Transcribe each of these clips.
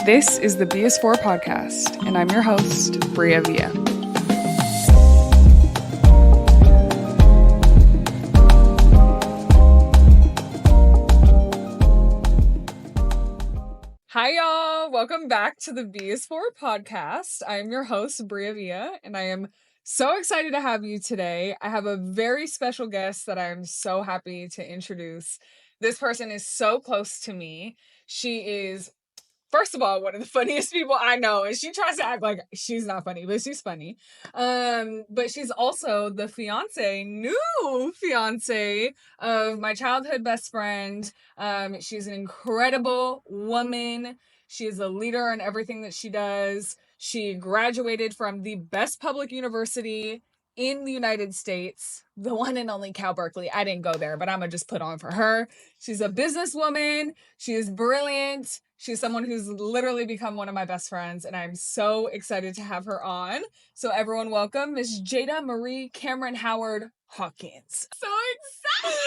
This is the BS4 podcast, and I'm your host, Bria Villa. Hi, y'all. Welcome back to the BS4 podcast. I'm your host, Bria Villa, and I am so excited to have you today. I have a very special guest that I'm so happy to introduce. This person is so close to me. She is, first of all, one of the funniest people I know, and she tries to act like she's not funny, but she's funny. But she's also the new fiance of my childhood best friend. She's an incredible woman. She is a leader in everything that she does. She graduated from the best public university in the United States, the one and only Cal Berkeley. I didn't go there, but I'm gonna just put on for her. She's a businesswoman. She is brilliant. She's someone who's literally become one of my best friends, and I'm so excited to have her on. So everyone welcome Miss Jayda Marie Cameron Howard Hawkins. So excited!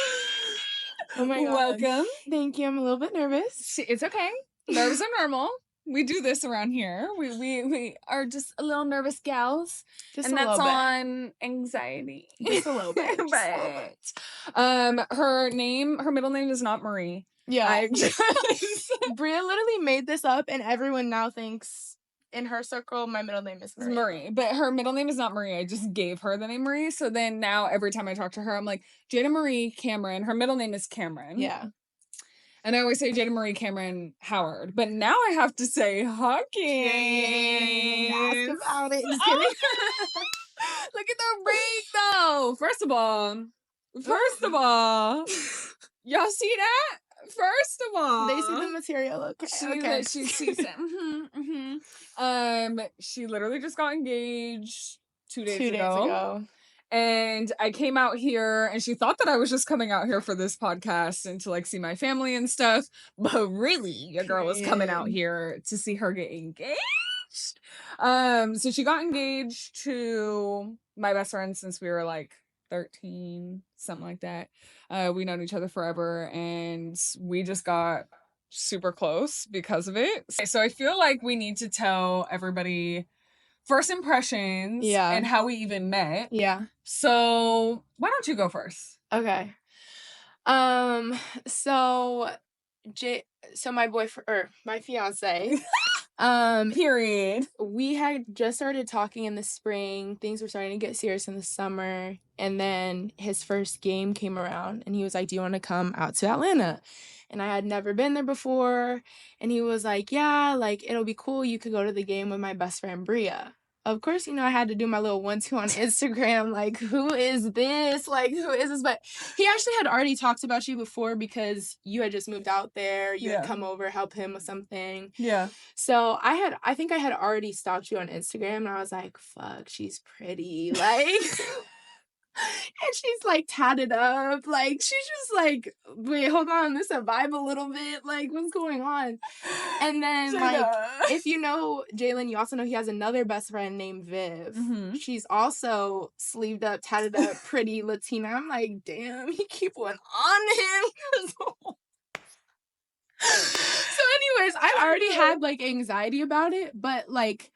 Oh my God. Welcome. Thank you. I'm a little bit nervous. It's okay. Nerves are normal. We do this around here. We are just a little nervous gals. Just and a that's little bit. on anxiety. Just a little bit. Right. Her middle name is not Marie. Yeah. Bria literally made this up, and everyone now thinks in her circle my middle name is Marie. But her middle name is not Marie. I just gave her the name Marie. So then now every time I talk to her, I'm like, Jayda Marie Cameron. Her middle name is Cameron. Yeah. And I always say Jayda Marie Cameron Howard. But now I have to say Hawkins. Ask about it. Just kidding. Look at the ring, though. First of all, y'all see that? First of all, they see the material. Okay. She sees it. She literally just got engaged 2 days ago. And I came out here, and she thought that I was just coming out here for this podcast and to, like, see my family and stuff. But really, your girl was coming out here to see her get engaged. So she got engaged to my best friend since we were, like, 13, something like that. We known each other forever, and we just got super close because of it. So I feel like we need to tell everybody first impressions and how we even met. Yeah. So why don't you go first? Okay. So my boyfriend, or my fiance, period. We had just started talking in the spring. Things were starting to get serious in the summer. And then his first game came around, and he was like, do you want to come out to Atlanta? And I had never been there before. And he was like, yeah, like, it'll be cool. You could go to the game with my best friend, Bria. Of course, I had to do my little 1-2 on Instagram. Like, who is this? Like, who is this? But he actually had already talked about you before because you had just moved out there. You had come over, help him with something. Yeah. So I think I had already stalked you on Instagram, and I was like, fuck, she's pretty. Like... And she's, like, tatted up. Like, she's just like, wait, hold on. This a vibe a little bit. Like, what's going on? And then, like, if you know Jalen, you also know he has another best friend named Viv. Mm-hmm. She's also sleeved up, tatted up, pretty Latina. I'm like, damn, he keep one on him. So anyways, I already had, like, anxiety about it. But, like,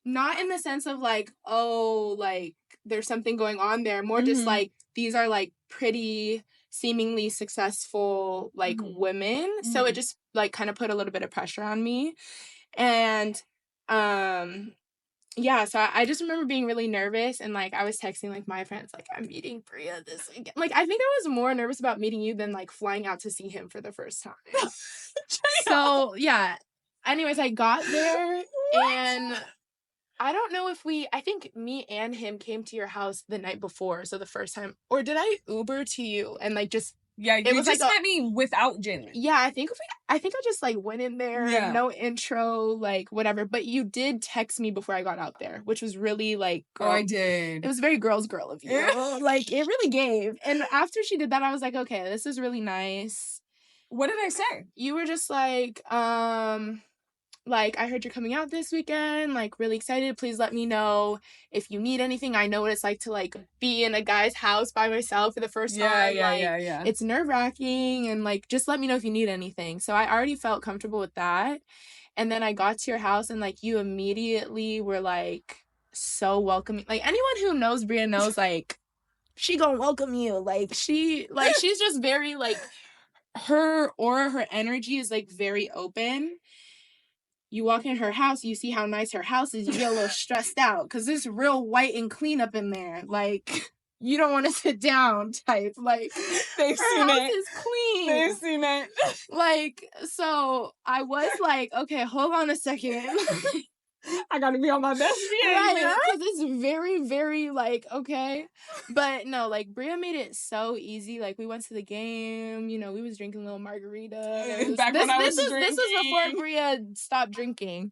not in the sense of, like, oh, like, there's something going on there. More just, like, these are, like, pretty, seemingly successful, like, women. So it just, like, kind of put a little bit of pressure on me. And, yeah, so I just remember being really nervous. And, like, I was texting, like, my friends, like, I'm meeting Bria this weekend. Like, I think I was more nervous about meeting you than, like, flying out to see him for the first time. So, yeah. Anyways, I got there, and... I don't know if I think me and him came to your house the night before, so the first time, or did I Uber to you and, like, just... Yeah, you just met me without Jalen. Yeah, I think I just, like, went in there, no intro, like, whatever, but you did text me before I got out there, which was really, like... Girl, I did. It was very girl of you. Like, it really gave. And after she did that, I was like, okay, this is really nice. What did I say? You were just like, like, I heard you're coming out this weekend, like, really excited. Please let me know if you need anything. I know what it's like to, like, be in a guy's house by myself for the first time. Yeah. It's nerve-wracking, and, like, just let me know if you need anything. So I already felt comfortable with that. And then I got to your house, and, like, you immediately were, like, so welcoming. Like, anyone who knows Bria knows, like, she gonna welcome you. She's just very, like, her aura, her energy is, like, very open. You walk in her house, you see how nice her house is, you get a little stressed out because it's real white and clean up in there. Like, you don't want to sit down type. Like, They've her seen house it. is clean. They've seen it. Like, so I was like, okay, hold on a second. I gotta be on my best behavior. Right, because it's very, very, like, okay. But no, like, Bria made it so easy. Like, we went to the game, you know, we was drinking little margaritas. When I was this drinking. was before Bria stopped drinking.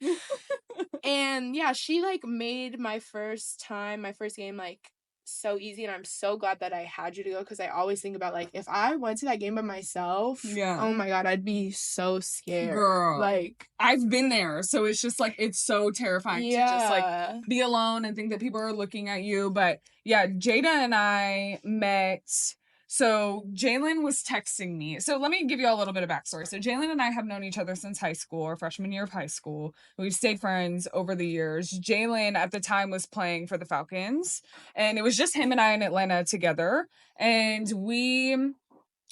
And yeah, she, like, made my first game, like, so easy, and I'm so glad that I had you to go, because I always think about, like, if I went to that game by myself, oh my god, I'd be so scared. Girl, like, I've been there, so it's just like, it's so terrifying to just like be alone and think that people are looking at you. But yeah, Jayda and I met. So Jalen was texting me. So let me give you a little bit of backstory. So Jalen and I have known each other since high school, or freshman year of high school. We've stayed friends over the years. Jalen at the time was playing for the Falcons, and it was just him and I in Atlanta together. And we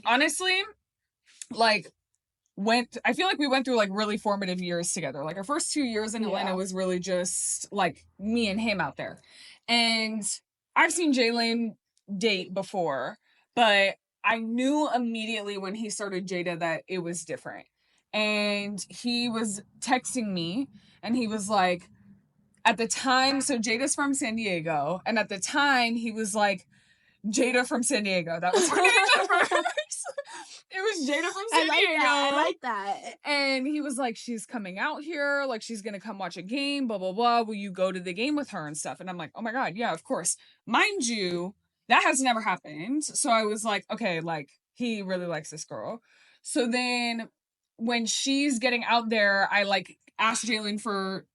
honestly, like, I feel like we went through like really formative years together. Like, our first 2 years in Atlanta was really just like me and him out there. And I've seen Jalen date before, but I knew immediately when he started Jayda that it was different. And he was texting me, and he was like, at the time, so Jayda's from San Diego, and at the time he was like, Jayda from San Diego. That was her name at first. It was Jayda from San Diego. I like that. And he was like, she's coming out here, like, she's gonna come watch a game, blah blah blah. Will you go to the game with her and stuff? And I'm like, oh my god, yeah, of course. Mind you, that has never happened. So I was like, okay, like, he really likes this girl. So then when she's getting out there, I like asked Jalen for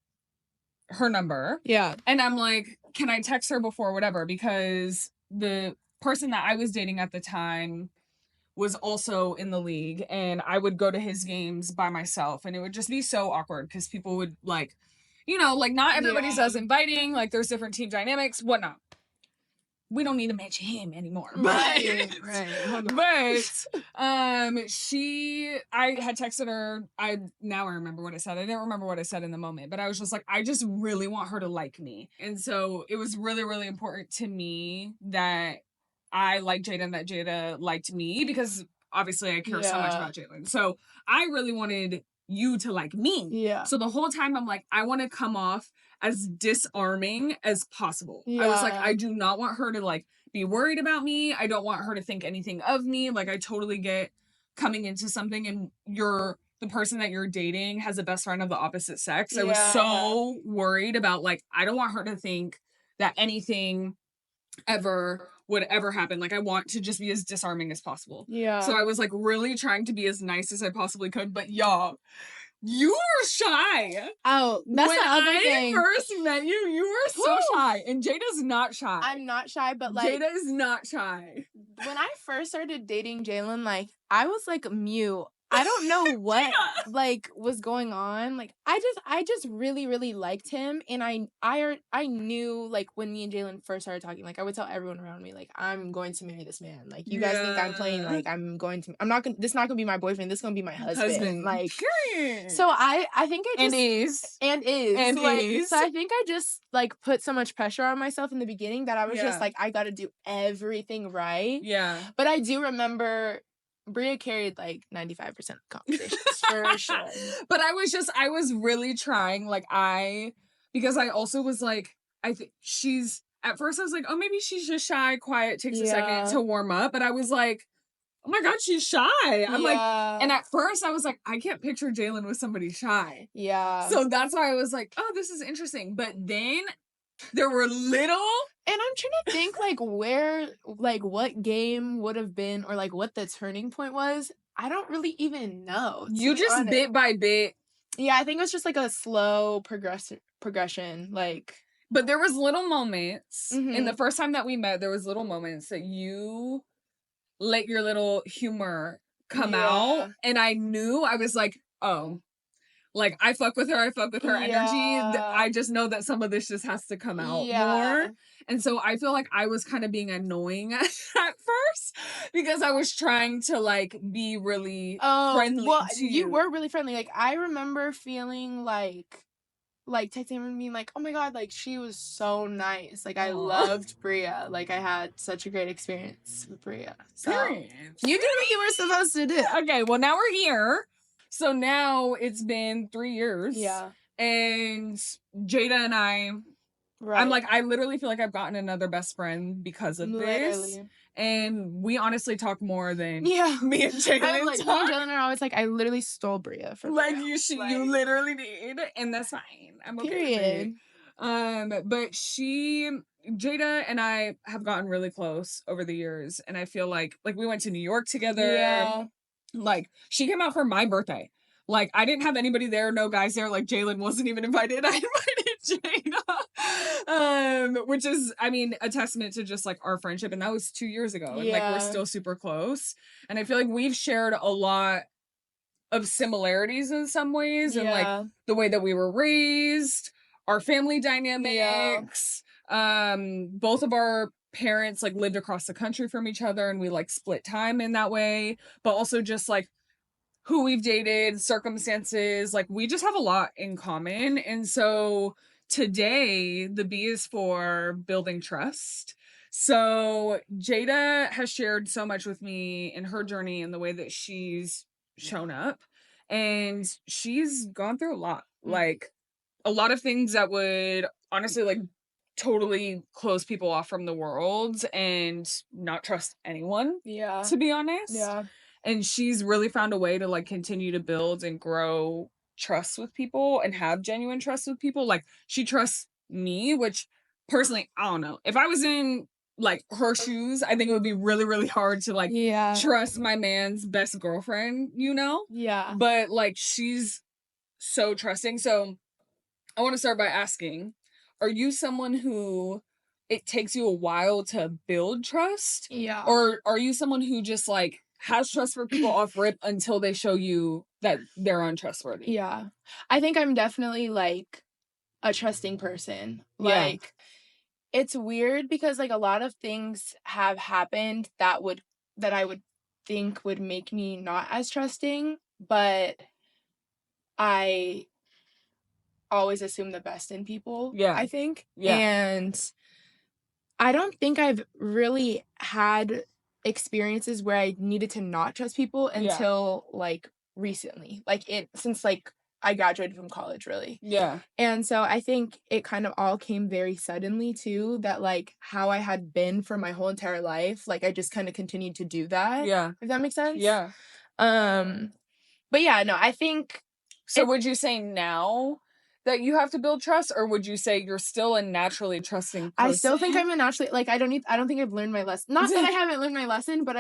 her number. Yeah. And I'm like, can I text her before whatever? Because the person that I was dating at the time was also in the league, and I would go to his games by myself, and it would just be so awkward because people would, like, you know, like, not everybody's as inviting, like, there's different team dynamics, whatnot. We don't need to mention him anymore. Right. But I had texted her. Now I remember what I said. I didn't remember what I said in the moment, but I was just like, I just really want her to like me. And so it was really, really important to me that I liked Jayda and that Jayda liked me, because obviously I care so much about Jalen. So I really wanted you to like me. Yeah. So the whole time I'm like, I want to come off as disarming as possible. I was like, I do not want her to, like, be worried about me. I don't want her to think anything of me. Like, I totally get coming into something and the person that you're dating has a best friend of the opposite sex. I was so worried about, like, I don't want her to think that anything would ever happen. Like, I want to just be as disarming as possible. Yeah. So I was, like, really trying to be as nice as I possibly could. But y'all, you were shy. Oh, that's the other thing. When I first met you, you were so shy. And Jayda's not shy. I'm not shy, but, like, Jayda is not shy. When I first started dating Jalen, like, I was, like, mute. I don't know what like was going on. Like, I just really, really liked him, and I knew, like, when me and Jalen first started talking, like, I would tell everyone around me, like, I'm going to marry this man. Like, you guys think I'm playing, like, this not gonna be my boyfriend, this is gonna be my husband. Like, period. So I think I just and is. So I think I just, like, put so much pressure on myself in the beginning that I was just like, I gotta do everything right. Yeah. But I do remember Bria carried, like, 95% of conversations, for sure. But I was really trying, like, because I also was like, at first I was like, oh, maybe she's just shy, quiet, takes a second to warm up. But I was like, oh my God, she's shy. I'm like, and at first I was like, I can't picture Jalen with somebody shy. Yeah. So that's why I was like, oh, this is interesting. But then there were little... And I'm trying to think, like, where, like, what game would have been, or, like, what the turning point was. I don't really even know. You just bit by bit Yeah, I think it was just like a slow progression. Like, but there was little moments. In the Mhm. first time that we met, there was little moments that you let your little humor come out, Yeah. and I knew, I was like, oh, like, I fuck with her energy. Yeah. I just know that some of this just has to come out more. Yeah. And so I feel like I was kind of being annoying at first because I was trying to like be really Oh, friendly well, to you you. were really friendly. Like, I remember feeling like texting her and being like, oh my god, like she was so nice. Like I Aw. loved Bria. Like I had such a great experience with Bria. So Period. you did what you were supposed to do. Okay, well now we're here. So now it's been 3 years. Yeah. And Jayda and Right. I'm like, I literally feel like I've gotten another best friend because of this. Literally. And we honestly talk more than Yeah. me and Jalen I'm like, me talk. and Jalen are always like, I literally stole Bria from Like you. you literally did, and that's fine. I'm okay Period. with it. But Jayda and I have gotten really close over the years, and I feel like we went to New York together. Yeah. Like she came out for my birthday. Like I didn't have anybody there, no guys there. Like Jalen wasn't even invited. I invited Jayda, which is, I mean, a testament to just like our friendship. And that was 2 years ago, and like we're still super close. And I feel like we've shared a lot of similarities in some ways, and like the way that we were raised, our family dynamics. Both of our parents like lived across the country from each other, and we like split time in that way, but also just like who we've dated, circumstances, like we just have a lot in common. And so today the B is for building trust. So Jayda has shared so much with me in her journey and the way that she's shown up, and she's gone through a lot. Like a lot of things that would honestly like totally close people off from the world and not trust anyone. Yeah. To be honest. Yeah. And she's really found a way to like continue to build and grow trust with people and have genuine trust with people. Like she trusts me, which personally, I don't know. If I was in like her shoes, I think it would be really, really hard to like trust my man's best girlfriend, you know? Yeah. But like she's so trusting. So I want to start by asking, are you someone who it takes you a while to build trust? Yeah. Or are you someone who just like has trust for people off rip until they show you that they're untrustworthy? Yeah. I think I'm definitely like a trusting person. Yeah. Like it's weird because like a lot of things have happened that I would think would make me not as trusting, but I always assume the best in people. Yeah. I think. Yeah. And I don't think I've really had experiences where I needed to not trust people until like recently. Like since like I graduated from college, really. Yeah. And so I think it kind of all came very suddenly too, that like how I had been for my whole entire life, like I just kind of continued to do that. Yeah. If that makes sense. Yeah. But yeah, no, I think. So would you say now that you have to build trust, or would you say you're still a naturally trusting person? I still think I'm a naturally, like I don't think I've learned my lesson. Not that I haven't learned my lesson, but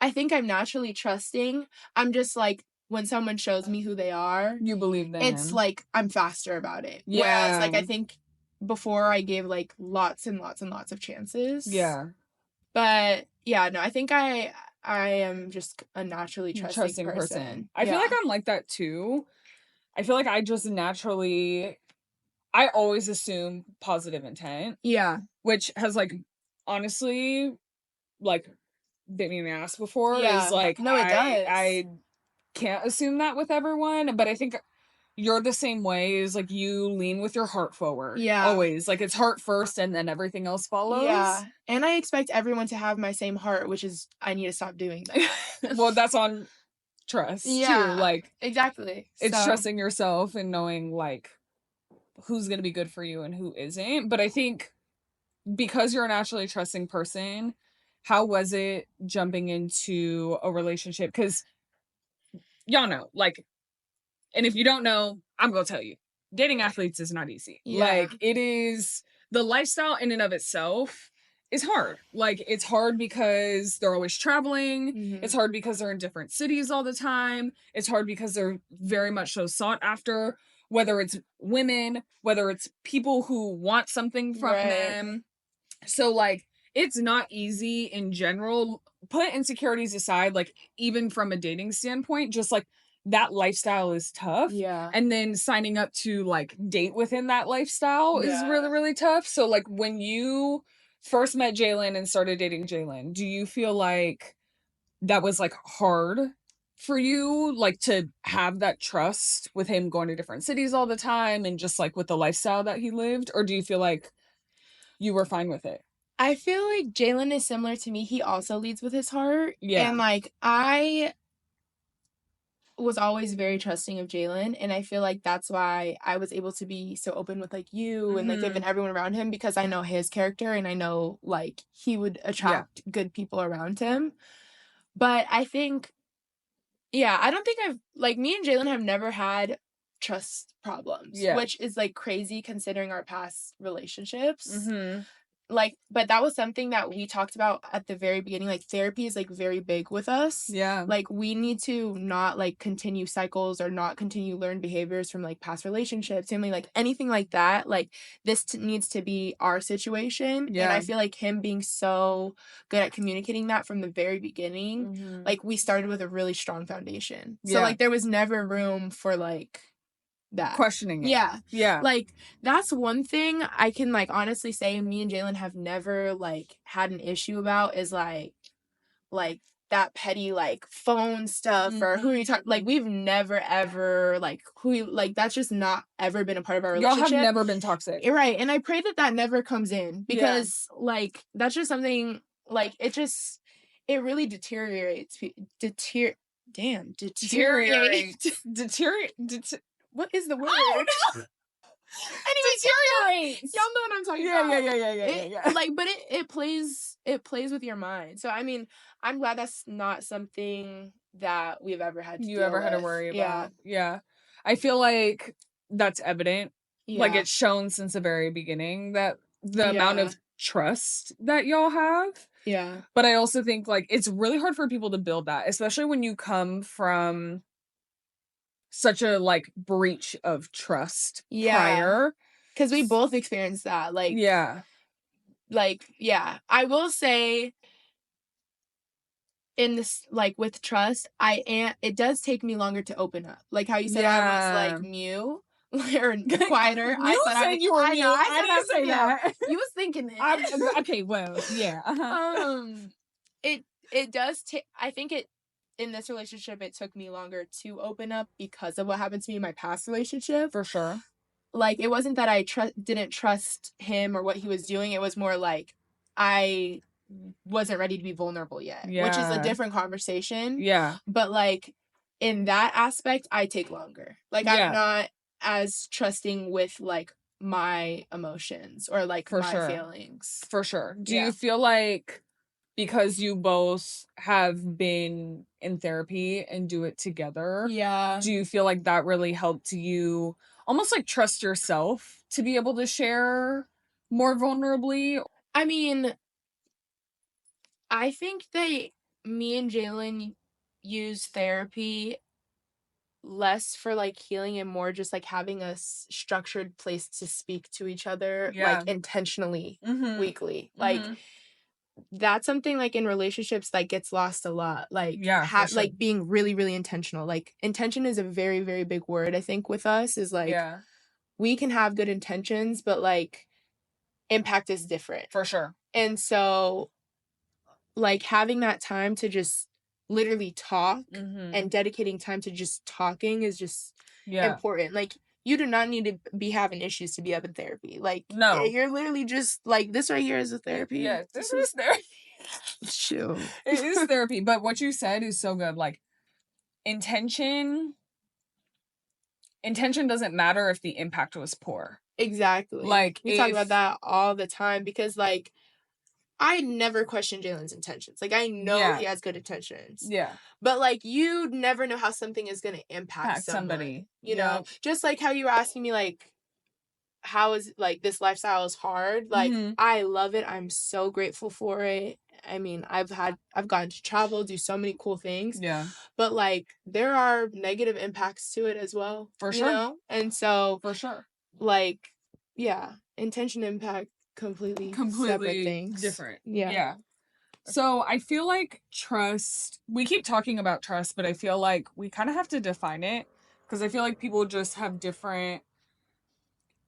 I think I'm naturally trusting. I'm just like, when someone shows me who they are, you believe them. It's like I'm faster about it. Yeah. Whereas like I think before I gave like lots and lots and lots of chances. Yeah. But yeah, no, I think I am just a naturally trusting person. I feel like I'm like that too. I feel like I just naturally, I always assume positive intent. Yeah. Which has like, honestly, like bit me in the ass before. Yeah. Is like, no, it does. I can't assume that with everyone, but I think you're the same way. Is like you lean with your heart forward. Yeah. Always. Like it's heart first and then everything else follows. Yeah. And I expect everyone to have my same heart, which is I need to stop doing that. Well, that's on trust too. Like exactly. It's trusting yourself and knowing like who's gonna be good for you and who isn't. But I think because you're a naturally trusting person, how was it jumping into a relationship? Because y'all know, like, and if you don't know, I'm gonna tell you, dating athletes is not easy. Yeah. Like, it is, the lifestyle in and of itself is hard. Like, it's hard because they're always traveling. Mhm. It's hard because they're in different cities all the time. It's hard because they're very much so sought after, whether it's women, whether it's people who want something from Right. them. So, like, it's not easy in general. Put insecurities aside, like, even from a dating standpoint, just like that lifestyle is tough. Yeah. And then signing up to like date within that lifestyle is Yeah. really, really tough. So, like, when you first met Jalen and started dating Jalen, do you feel like that was like hard for you, like, to have that trust with him going to different cities all the time and just like with the lifestyle that he lived? Or do you feel like you were fine with it? I feel like Jalen is similar to me. He also leads with his heart. Yeah. And like I was always very trusting of Jalen, and I feel like that's why I was able to be so open with like you and like even everyone around him, because I know his character and I know like he would attract good people around him. But I think, yeah, I don't think like me and Jalen have never had trust problems, which is like crazy considering our past relationships. Like, but that was something that we talked about at the very beginning. Like, therapy is like very big with us. Yeah. Like, we need to not like continue cycles or not continue learned behaviors from like past relationships, family, like anything like that. Like, this needs to be our situation. Yeah. And I feel like him being so good at communicating that from the very beginning, like we started with a really strong foundation. So like there was never room for like that questioning it. Yeah. Like, that's one thing I can like honestly say me and Jalen have never like had an issue about is like that petty like phone stuff or who you talk, like we've never ever like that's just not ever been a part of our relationship. Y'all have never been toxic. Right. And I pray that never comes in, because like that's just something like it really deteriorates. What is the word? Oh, no. Anyway, y'all know what I'm talking about. Yeah. Like, but it plays with your mind. So I mean, I'm glad that's not something that we've ever had to had to worry about. Yeah. I feel like that's evident. Like, it's shown since the very beginning that the amount of trust that y'all have. Yeah. But I also think like it's really hard for people to build that, especially when you come from such a like breach of trust prior, because we both experienced that. Like, I will say in this, like with trust, it does take me longer to open up. Like how you said I was like mute or quieter. You were mute. I didn't say that. You was thinking it. Okay, well, yeah. It does take, I think in this relationship, it took me longer to open up because of what happened to me in my past relationship. For sure. Like, it wasn't that I didn't trust him or what he was doing. It was more like I wasn't ready to be vulnerable yet, which is a different conversation. Yeah. But, like, in that aspect, I take longer. Like, I'm not as trusting with, like, my emotions or, like, my feelings. For sure. Do you feel like because you both have been in therapy and do it together, do you feel like that really helped you almost like trust yourself to be able to share more vulnerably? I mean, I think that me and Jalen use therapy less for like healing and more just like having a structured place to speak to each other like intentionally weekly. Like that's something like in relationships that gets lost a lot. Like like being really, really intentional. Like intention is a very, very big word, I think, with us, is like we can have good intentions, but like impact is different. For sure. And so like having that time to just literally talk and dedicating time to just talking is just important. Like, you do not need to be having issues to be up in therapy. Like, no, you're literally just like, this right here is a therapy. Yeah, this is therapy. Chill. It is therapy. But what you said is so good. Like, intention doesn't matter if the impact was poor. Exactly. Like, we talk about that all the time because like I never question Jalen's intentions. Like, I know he has good intentions. Yeah. But, like, you never know how something is going to impact somebody. You know? Just like how you were asking me, like, how is, like, this lifestyle is hard. Like, Mhm. I love it. I'm so grateful for it. I mean, I've gotten to travel, do so many cool things. Yeah. But, like, there are negative impacts to it as well. For you sure. know? And so, For sure. like, yeah, intention, impact, completely separate things. Different. Yeah. Yeah. So I feel like trust, we keep talking about trust, but I feel like we kind of have to define it, because I feel like people just have different,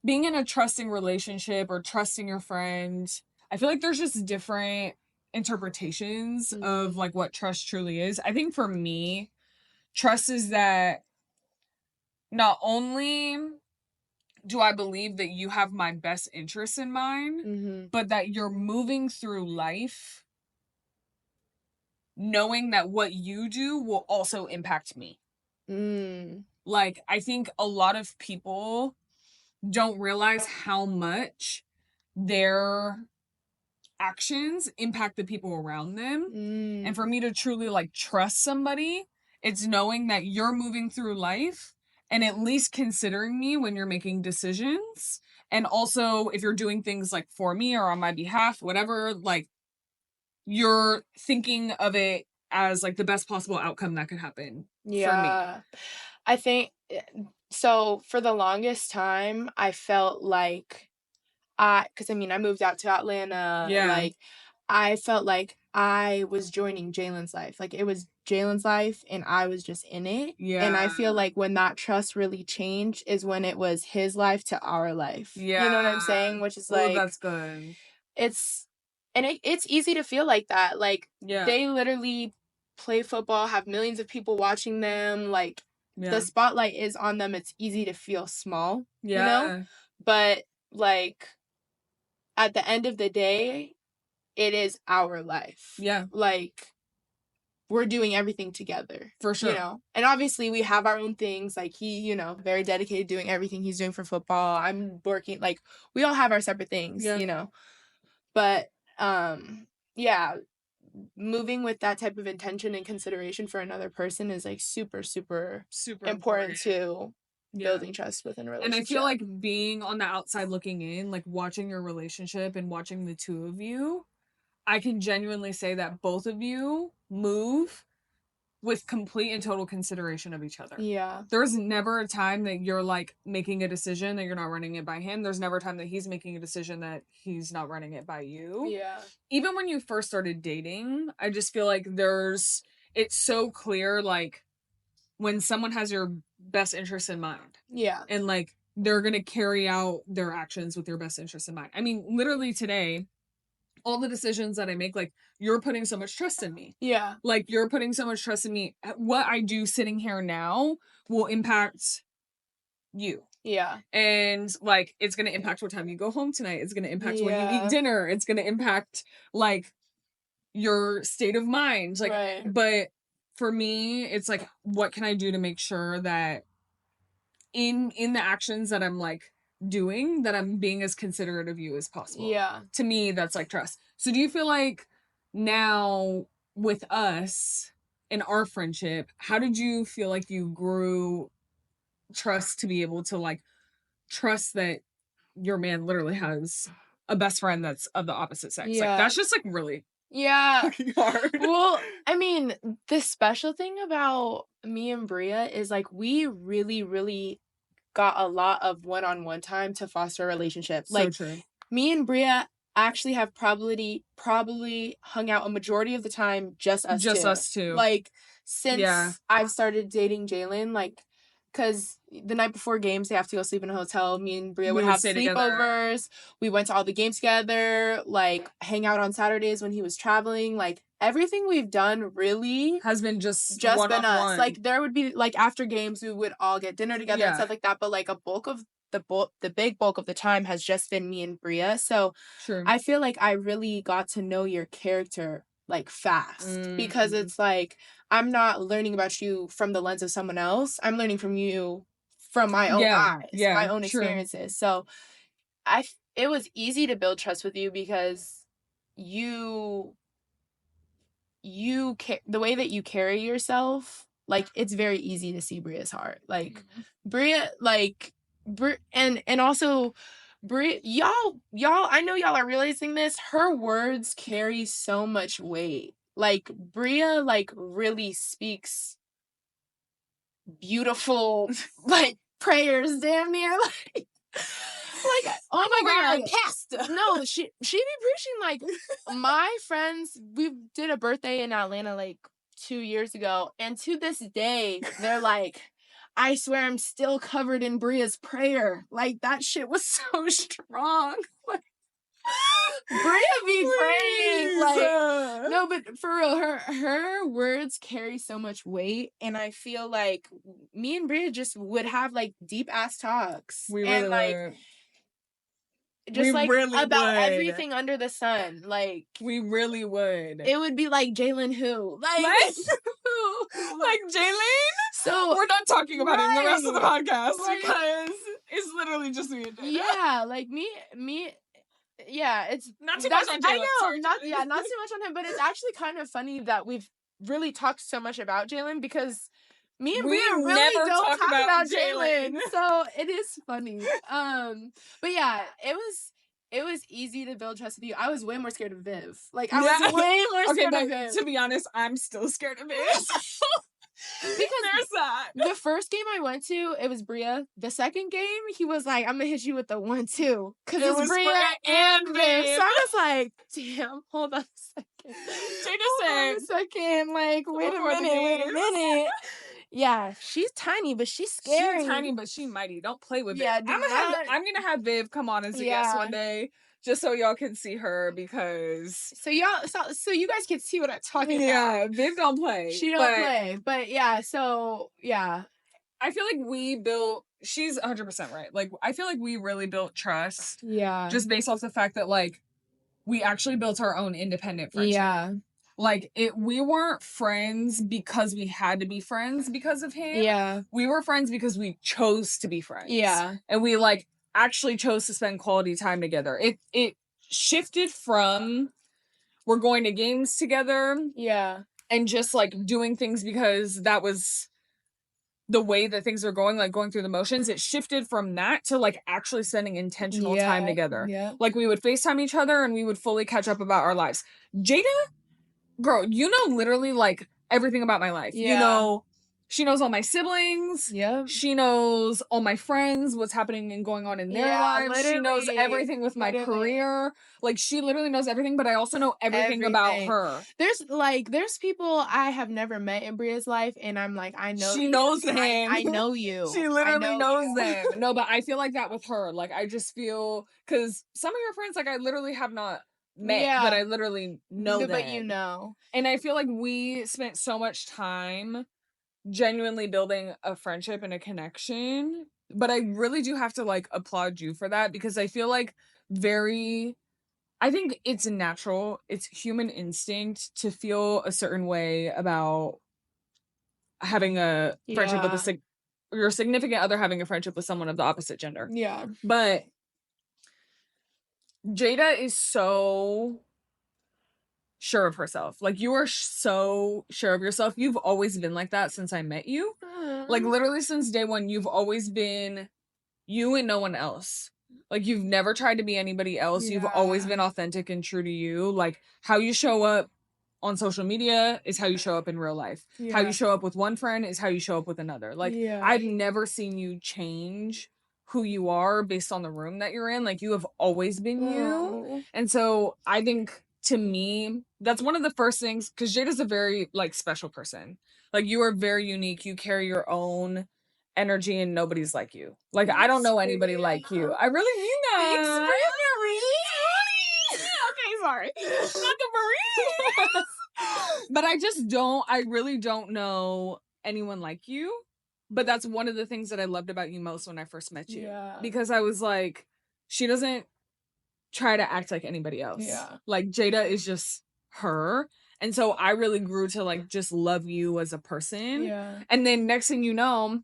being in a trusting relationship or trusting your friend, I feel like there's just different interpretations of like what trust truly is. I think for me, trust is that not only do I believe that you have my best interests in mind, but that you're moving through life knowing that what you do will also impact me. Like, I think a lot of people don't realize how much their actions impact the people around them. And for me to truly like trust somebody, it's knowing that you're moving through life and at least considering me when you're making decisions. And also if you're doing things like for me or on my behalf, whatever, like you're thinking of it as like the best possible outcome that could happen for me. Yeah. I think so. For the longest time, I felt like because I mean, I moved out to Atlanta. Yeah. Like, I felt like I was joining Jalen's life. Like, it was Jalen's life, and I was just in it. Yeah. And I feel like when that trust really changed is when it was his life to our life. Yeah. You know what I'm saying? Which is Ooh, like, that's good. it's it's easy to feel like that. Like, Yeah. they literally play football, have millions of people watching them. Like, Yeah. the spotlight is on them. It's easy to feel small. Yeah. You know? But like, at the end of the day, it is our life. Yeah. Like, we're doing everything together. For sure. You know? And obviously we have our own things. Like, he, you know, very dedicated doing everything he's doing for football. I'm working, like, we all have our separate things, Yeah. you know. But yeah, moving with that type of intention and consideration for another person is like super, super, super important to building Yeah. trust within a relationship. And I feel like being on the outside looking in, like watching your relationship and watching the two of you, I can genuinely say that both of you move with complete and total consideration of each other. Yeah. There's never a time that you're like making a decision that you're not running it by him. There's never a time that he's making a decision that he's not running it by you. Yeah. Even when you first started dating, I just feel like it's so clear, like when someone has your best interest in mind. Yeah. And like they're going to carry out their actions with your best interest in mind. I mean, literally today, all the decisions that I make, like you're putting so much trust in me. Yeah. Like you're putting so much trust in me. What I do sitting here now will impact you. Yeah. And like it's going to impact what time you go home tonight. It's going to impact when you Yeah. eat dinner. It's going to impact like your state of mind. Like, Right. but for me, it's like, what can I do to make sure that in the actions that I'm like doing, that I'm being as considerate of you as possible. Yeah. To me, that's like trust. So do you feel like now with us in our friendship, how did you feel like you grew trust to be able to like trust that your man literally has a best friend that's of the opposite sex? Yeah. Like that's just like really Yeah. hard. Well, I mean, the special thing about me and Bria is like we really, really got a lot of one-on-one time to foster a relationship. So like true. Me and Bria actually have probably hung out a majority of the time just us two. Like, since I've started dating Jalen, like, because the night before games they have to go sleep in a hotel, me and Bria would have sleepovers. We went to all the games together, like hang out on Saturdays when he was traveling. Like, everything we've done really has been just been us. one-on-one. Like, there would be like after games we would all get dinner together and stuff like that, but like a bulk of the big bulk of the time has just been me and Bria. So Sure. I feel like I really got to know your character like fast, because it's like I'm not learning about you from the lens of someone else. I'm learning from you from my own eyes, my own experiences. So it was easy to build trust with you because the way that you carry yourself, like it's very easy to see Bria's heart. Like Bria, like and also y'all, I know y'all are realizing this. Her words carry so much weight. Like, Bria, like, really speaks beautiful, like, prayers, damn near, like, oh my God, pastor. no, she be preaching, like, my friends, we did a birthday in Atlanta, like, 2 years ago, and to this day, they're like, I swear I'm still covered in Bria's prayer. Like, that shit was so strong. Like, Bria be praying, like, no, but for real, her words carry so much weight, and I feel like me and Bria just would have, like, deep ass talks. We and really like would. just We like really about would. everything under the sun. Like, We really would. it would be like Jalen who? Like, like Jalen? So we're not talking about it in the rest of the right. podcast Like, because it's literally just me and Jayda. yeah, like me, yeah, it's Not too much on Jaylen. I know, Sorry, not Jaylen. not too much on him, but it's actually kind of funny that we've really talked so much about Jalen, because me and We Bria really never don't talk talk about Jaylen. Jalen, so it is funny. But yeah, it was easy to build trust with you. I was way more scared of Viv. Like, I was way more scared of Viv. To be honest, I'm still scared of Viv. Because there's that. The first game I went to, it was Bria. The second game, he was like, I'm gonna hit you with the 1-2. Because it was Bria and Viv. So I was like, damn, hold on a second. Jayda said, a second. Like, wait a minute. Yeah, she's tiny, but she's scary. She's tiny, but she's mighty. Don't play with Yeah, Viv. I'm gonna have Viv come on as a guest one day, just so y'all can see her, because so you guys can see what I'm talking about. Yeah, Viv don't play. She don't play. But yeah, so yeah. I feel like she's 100% right. Like, I feel like we really built trust. Yeah. Just based off the fact that, like, we actually built our own independent friendship. Yeah. Like, we weren't friends because we had to be friends because of him. Yeah. We were friends because we chose to be friends. Yeah. And we, like, actually chose to spend quality time together. It shifted from we're going to games together. Yeah. And just, like, doing things because that was the way that things are going, like, going through the motions. It shifted from that to, like, actually spending intentional time together. Yeah. Like, we would FaceTime each other and we would fully catch up about our lives. Jayda, girl, you know literally, like, everything about my life. Yeah. You know, she knows all my siblings. Yeah. She knows all my friends, what's happening and going on in their lives. Literally. She knows everything with my career. Like, she literally knows everything, but I also know everything about her. There's people I have never met in Bria's life, and I'm like, I know she knows them. I know you. She literally knows them. No, but I feel like that with her. Like, I just feel, because some of your friends, like, I literally have not met, but I literally know them. But you know. And I feel like we spent so much time genuinely building a friendship and a connection. But I really do have to, like, applaud you for that, because I feel like I think it's natural. It's human instinct to feel a certain way about having a friendship with your significant other, having a friendship with someone of the opposite gender. Yeah. But Jayda is so sure of herself. Like, you are so sure of yourself. You've always been like that since I met you. Like, literally since day one, you've always been you and no one else. Like, you've never tried to be anybody else. Yeah. You've always been authentic and true to you. Like, how you show up on social media is how you show up in real life. Yeah. How you show up with one friend is how you show up with another. Like, I've never seen you change who you are based on the room that you're in. Like, you have always been you. And so I think, to me, that's one of the first things, because Jayda's a very, like, special person. Like, you are very unique. You carry your own energy and nobody's like you. Like, I don't know anybody like you. I really mean that. Okay, sorry. Not the Marie. But I really don't know anyone like you. But that's one of the things that I loved about you most when I first met you. Yeah. Because I was like, she doesn't try to act like anybody else. Yeah. Like, Jayda is just her. And so I really grew to, like, just love you as a person. Yeah. And then next thing you know,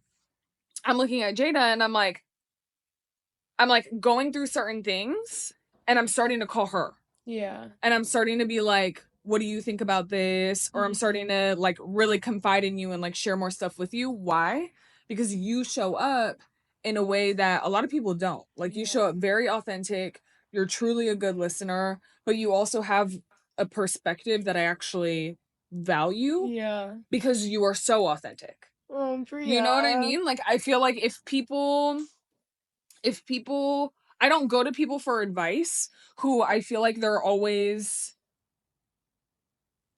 I'm looking at Jayda and I'm like going through certain things and I'm starting to call her. Yeah. And I'm starting to be like, what do you think about this? Or I'm starting to, like, really confide in you and, like, share more stuff with you. Why? Because you show up in a way that a lot of people don't. Like, you show up very authentic. You're truly a good listener, but you also have a perspective that I actually value. Yeah. Because you are so authentic. Oh, Bria. You know what I mean? Like, I feel like if people, I don't go to people for advice who I feel like they're always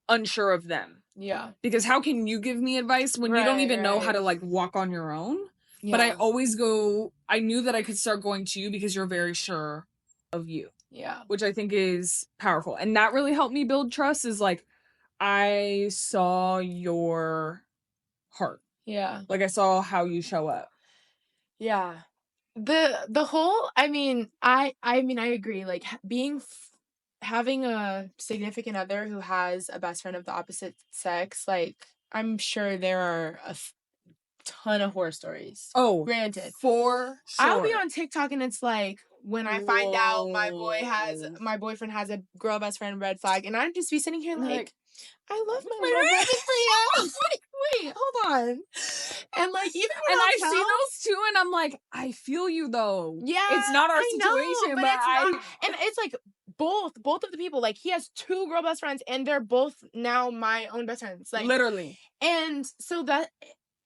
unsure of them. Yeah. Because how can you give me advice when you don't even know how to, like, walk on your own? Yeah. But I always go, I knew that I could start going to you because you're very sure of you. Yeah. Which I think is powerful. And that really helped me build trust, is like, I saw your heart. Yeah. Like, I saw how you show up. Yeah. The whole, I mean, I agree. Like, having a significant other who has a best friend of the opposite sex, like, I'm sure there are a ton of horror stories. Oh, granted, for sure. I'll be on TikTok and it's like, when I find out my boyfriend has a girl best friend, red flag, and I'd just be sitting here like, I love my little brother for you. Wait, hold on. And like, even when I see those too, and I'm like, I feel you though. Yeah, it's not our situation, but it's not. And it's like both of the people. Like, he has 2 girl best friends, and they're both now my own best friends. Like, literally. And so that.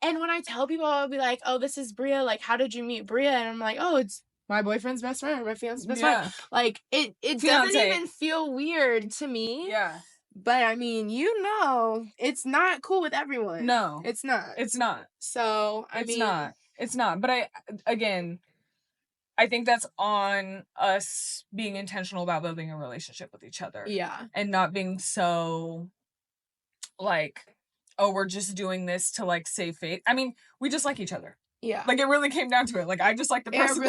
And when I tell people, I'll be like, oh, this is Bria. Like, how did you meet Bria? And I'm like, oh, it's my boyfriend's best friend or my fiance's best friend. Like, it doesn't even feel weird to me. Yeah. But, I mean, it's not cool with everyone. No. It's not. It's not. So, It's not. But I think that's on us being intentional about building a relationship with each other. Yeah. And not being so, like, oh, we're just doing this to, like, save face. I mean, we just like each other. Yeah. Like, it really came down to it. Like, I just like the person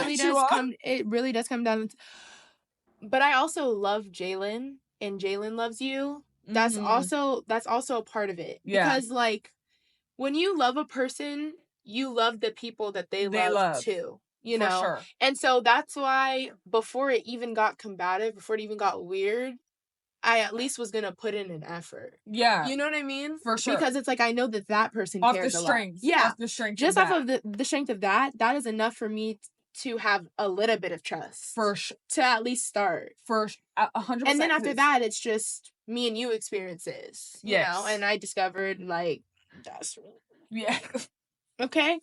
It really does come down to... But I also love Jalen, and Jalen loves you. That's also a part of it. Yeah. Because, like, when you love a person, you love the people that they love too. You know? Sure. And so that's why before it even got combative, before it even got weird, I at least was gonna put in an effort. Yeah. You know what I mean? For sure. Because it's like, I know that person cares a lot. Yeah. Off the strength just of off of the strength of that is enough for me to have a little bit of trust. For sure. To at least start. For 100%. And then after that, it's just me and you experiences. You know? And I discovered, like, that's really... Yeah. Okay?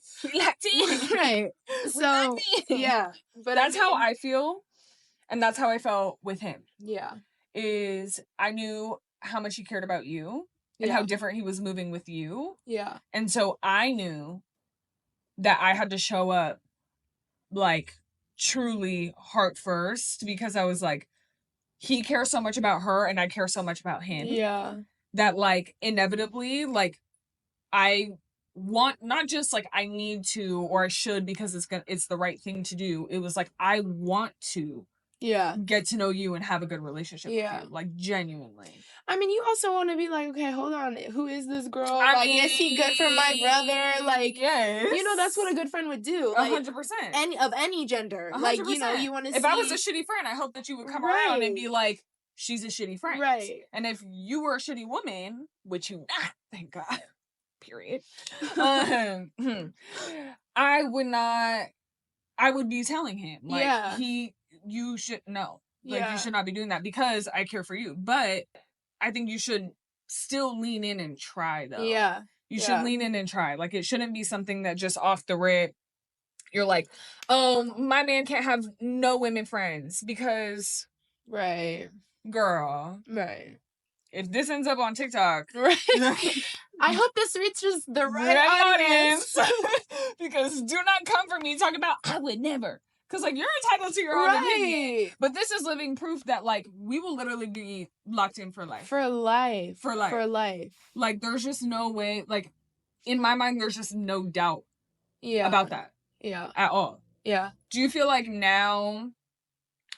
Right. So, yeah. But that's how I feel. And that's how I felt with him. Yeah. Is I knew how much he cared about you and how different he was moving with you. Yeah. And so I knew that I had to show up, like, truly heart first, because I was like, he cares so much about her and I care so much about him. Yeah. That, like, inevitably, like, I want, not just like I need to or I should because it's the right thing to do. It was like, I want to get to know you and have a good relationship with you. Like, genuinely. I mean, you also want to be like, okay, hold on, who is this girl? Like, is he good for my brother? Like, yes. You know, that's what a good friend would do. Like, 100%. Of any gender. 100%. Like, you know, you want to see... If I was a shitty friend, I hope that you would come around and be like, she's a shitty friend. Right. And if you were a shitty woman, which you not, thank God, period, I would be telling him, like, you should know. Like, you should not be doing that because I care for you. But I think you should still lean in and try, though. Yeah. You should lean in and try. Like, it shouldn't be something that just off the rip, you're like, oh, my man can't have no women friends because... Right. Girl. Right. If this ends up on TikTok... Right. I hope this reaches the right audience. Because do not come for me talking about, I would never. Because, like, you're entitled to your own opinion. But this is living proof that, like, we will literally be locked in for life. For life. For life. For life. Like, there's just no way, like, in my mind, there's just no doubt about that. Yeah. At all. Yeah. Do you feel like now,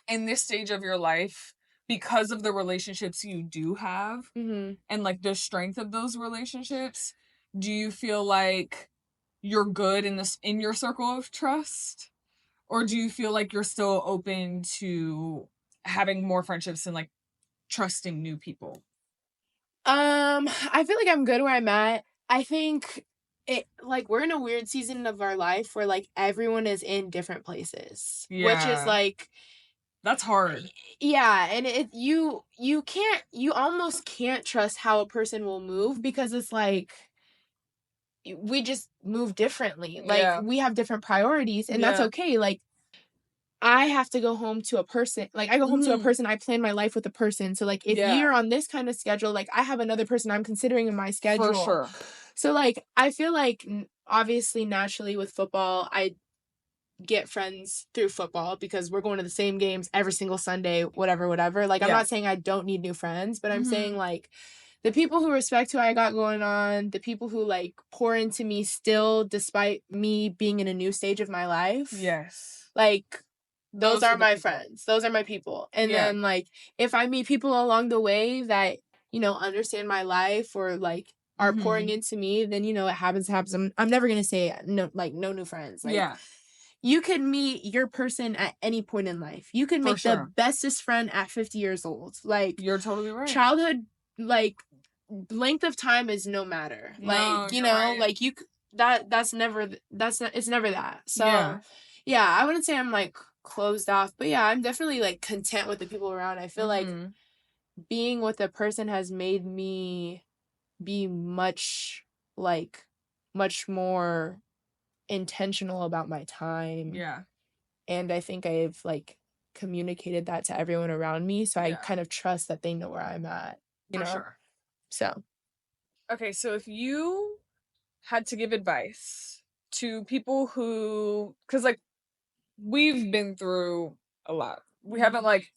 in this stage of your life, because of the relationships you do have, and, like, the strength of those relationships, do you feel like you're good in your circle of trust? Or do you feel like you're still open to having more friendships and, like, trusting new people? I feel like I'm good where I'm at. I think like, we're in a weird season of our life where, like, everyone is in different places. Yeah. Which is, like... That's hard. Yeah, and you almost can't trust how a person will move, because it's, like, we just move differently. Like, we have different priorities, and that's okay. Like, I have to go home to a person. Like, I go home to a person. I plan my life with a person. So, like, if you're on this kind of schedule, like, I have another person I'm considering in my schedule. For sure. So, like, I feel like, obviously, naturally with football, I get friends through football because we're going to the same games every single Sunday, whatever. Like, I'm not saying I don't need new friends, but I'm saying, like, the people who respect who I got going on, the people who, like, pour into me still, despite me being in a new stage of my life. Yes. Like, those are my friends. Those are my people. And then, like, if I meet people along the way that, you know, understand my life or, like, are pouring into me, then, you know, it happens. I'm never going to say no, like, no new friends. Like, you could meet your person at any point in life. You can make the bestest friend at 50 years old. Like, you're totally right. Childhood, like, length of time is no matter. Like, you know, like, it's never that. So, yeah, I wouldn't say I'm, like, closed off, but yeah, I'm definitely, like, content with the people around. I feel like being with a person has made me be much more intentional about my time. And I think I've, like, communicated that to everyone around me, so I kind of trust that they know where I'm at, you know? Sure. So. Okay, so if you had to give advice to people who, because, like, we've been through a lot. We haven't, like,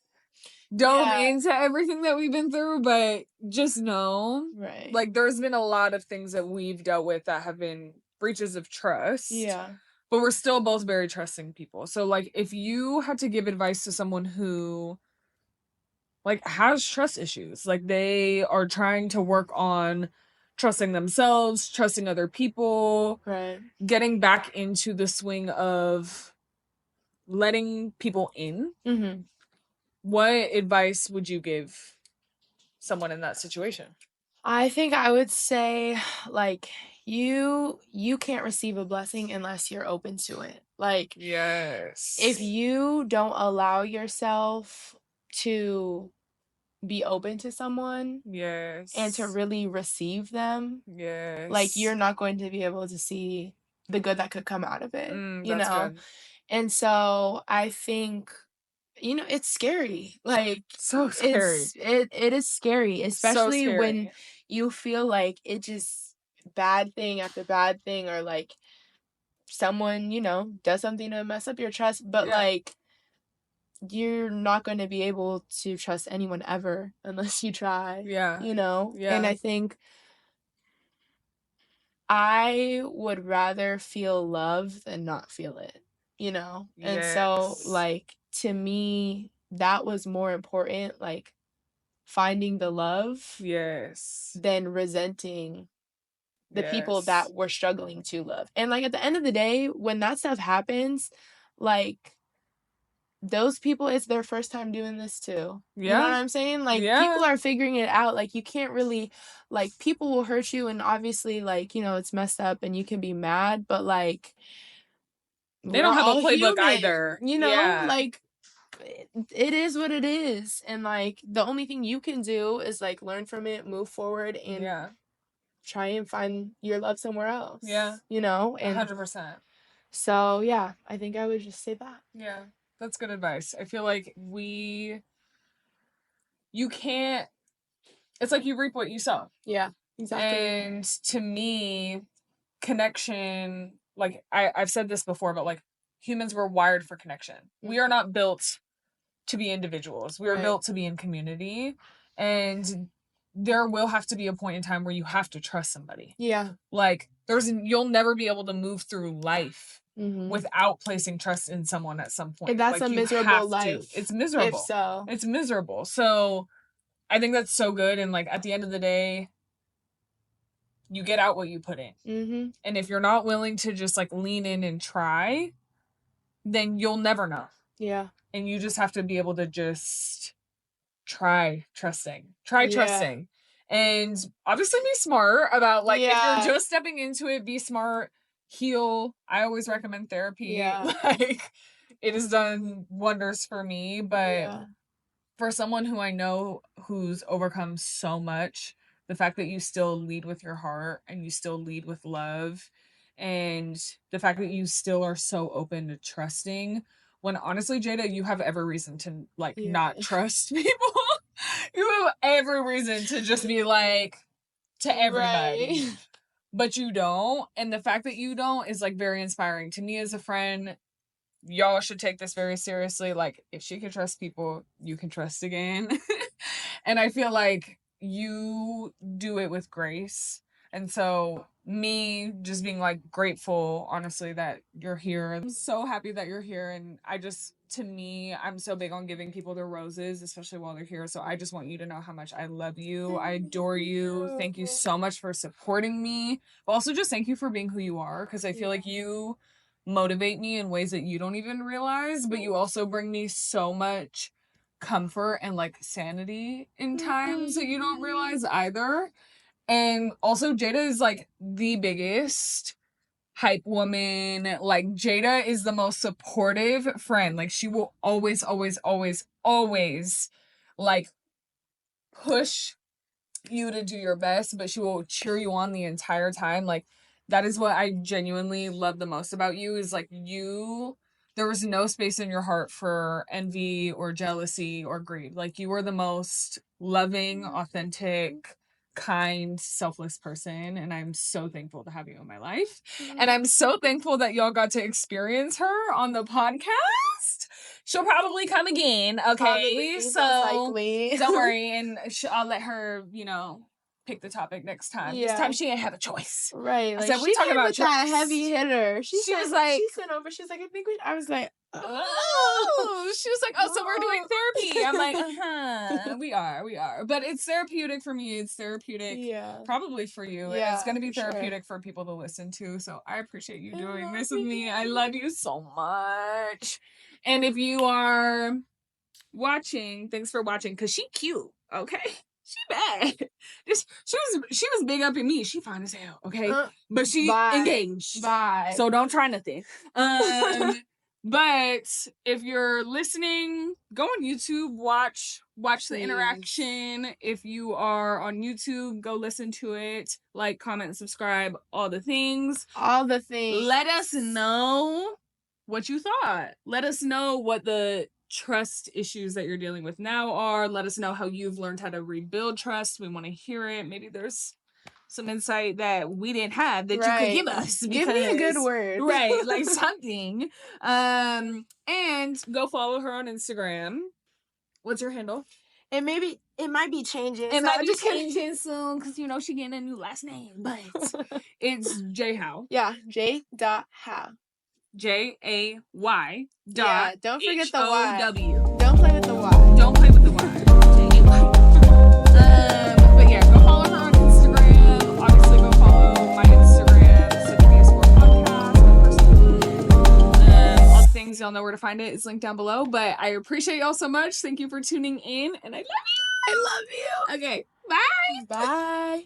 dove into everything that we've been through, but just know, like, there's been a lot of things that we've dealt with that have been breaches of trust. But we're still both very trusting people. So, like, if you had to give advice to someone who, like, has trust issues, like, they are trying to work on trusting themselves, trusting other people, getting back into the swing of letting people in, what advice would you give someone in that situation? I think I would say, like, you can't receive a blessing unless you're open to it. Like, if you don't allow yourself to be open to someone and to really receive them, like, you're not going to be able to see the good that could come out of it, you know? Good. And so I think, you know, it's scary. Like, so scary. It is scary, especially so scary. When you feel like it just bad thing after bad thing, or, like, someone, you know, does something to mess up your trust, but like, you're not going to be able to trust anyone ever unless you try. You know? And I think I would rather feel love than not feel it, you know? And so, like, to me, that was more important, like, finding the love than resenting the people that were struggling to love. And, like, at the end of the day, when that stuff happens, like, those people, it's their first time doing this too. You know what I'm saying? Like, people are figuring it out. Like, you can't really, like, people will hurt you, and obviously, like, you know, it's messed up and you can be mad, but, like, they don't have a playbook human, either. You know? Like, it is what it is. And, like, the only thing you can do is, like, learn from it, move forward, and try and find your love somewhere else. You know? And 100%. So, yeah, I think I would just say that. Yeah. That's good advice. I feel like you can't, it's like you reap what you sow. Yeah, exactly. And to me, connection, like, I've said this before, but, like, humans were wired for connection. We are not built to be individuals. We are built to be in community. And there will have to be a point in time where you have to trust somebody. Like, you'll never be able to move through life without placing trust in someone at some point. And that's, like, a miserable life. It's miserable. If so. It's miserable. So I think that's so good. And, like, at the end of the day, you get out what you put in. And if you're not willing to just, like, lean in and try, then you'll never know. And you just have to be able to just try trusting. Trusting. And obviously be smart about, like, if Yeah. you're just stepping into it, be smart, heal. I always recommend therapy. Yeah. Like, it has done wonders for me, but Yeah. for someone who I know who's overcome so much, the fact that you still lead with your heart and you still lead with love, and the fact that you still are so open to trusting, when honestly, Jayda, you have every reason to, like, Yeah. not trust people. You have every reason to just be like to everybody. Right. But you don't. And the fact that you don't is, like, very inspiring to me as a friend. Y'all should take this very seriously. Like, if she can trust people, you can trust again. And I feel like you do it with grace. And so, me just being, like, grateful, honestly, that you're here. I'm so happy that you're here. And I just, to me, I'm so big on giving people their roses, especially while they're here. So I just want you to know how much I love you. I adore you. Thank you so much for supporting me. But also just thank you for being who you are. Because I feel like you motivate me in ways that you don't even realize, but you also bring me so much comfort and, like, sanity in times that you don't realize either. And also, Jayda is, like, the biggest hype woman. Like, Jayda is the most supportive friend. Like, she will always, always, always, always, like, push you to do your best, but she will cheer you on the entire time. Like, that is what I genuinely love the most about you, is, like, there was no space in your heart for envy or jealousy or greed. Like, you were the most loving, authentic, kind, selfless person, and I'm so thankful to have you in my life. And I'm so thankful that y'all got to experience her on the podcast. She'll probably come again, okay? Probably, So likely. don't worry, and I'll let her, pick the topic next time. Yeah. This time she didn't have a choice. Right. I Like, said, we she talking came about with that trust. heavy hitter. She was like, she sent over. She's like, I think I was like, oh, she was like, oh, so we're doing therapy. I'm like, we are. But it's therapeutic for me. It's therapeutic probably for you. And it's going to be therapeutic for people to listen to. So I appreciate you doing this with me. I love you so much. And if you are watching, thanks for watching, because she cute, okay? She bad. She was big up in me. She fine as hell, okay? But she engaged. Bye. So don't try nothing. But if you're listening, go on YouTube, watch the interaction. If you are on YouTube, go listen to it. Like, comment, and subscribe, all the things. All the things. Let us know what you thought. Let us know what the trust issues that you're dealing with now are. Let us know how you've learned how to rebuild trust. We want to hear it. Maybe there's some insight that we didn't have that you could give us. Give me a good word. Right, like something. And go follow her on Instagram. What's your handle? It might be changing. It might be changing soon because she getting a new last name. But it's Jayhow. Yeah, J.How. Jay dot. Yeah, don't forget the Y. H-O-W. Don't play with the Y. Don't play with the Y. But yeah, go follow her on Instagram. Obviously, go follow my Instagram, Podcast, all the things, y'all know where to find it. It's linked down below. But I appreciate y'all so much. Thank you for tuning in, and I love you. I love you. Okay, bye. Bye.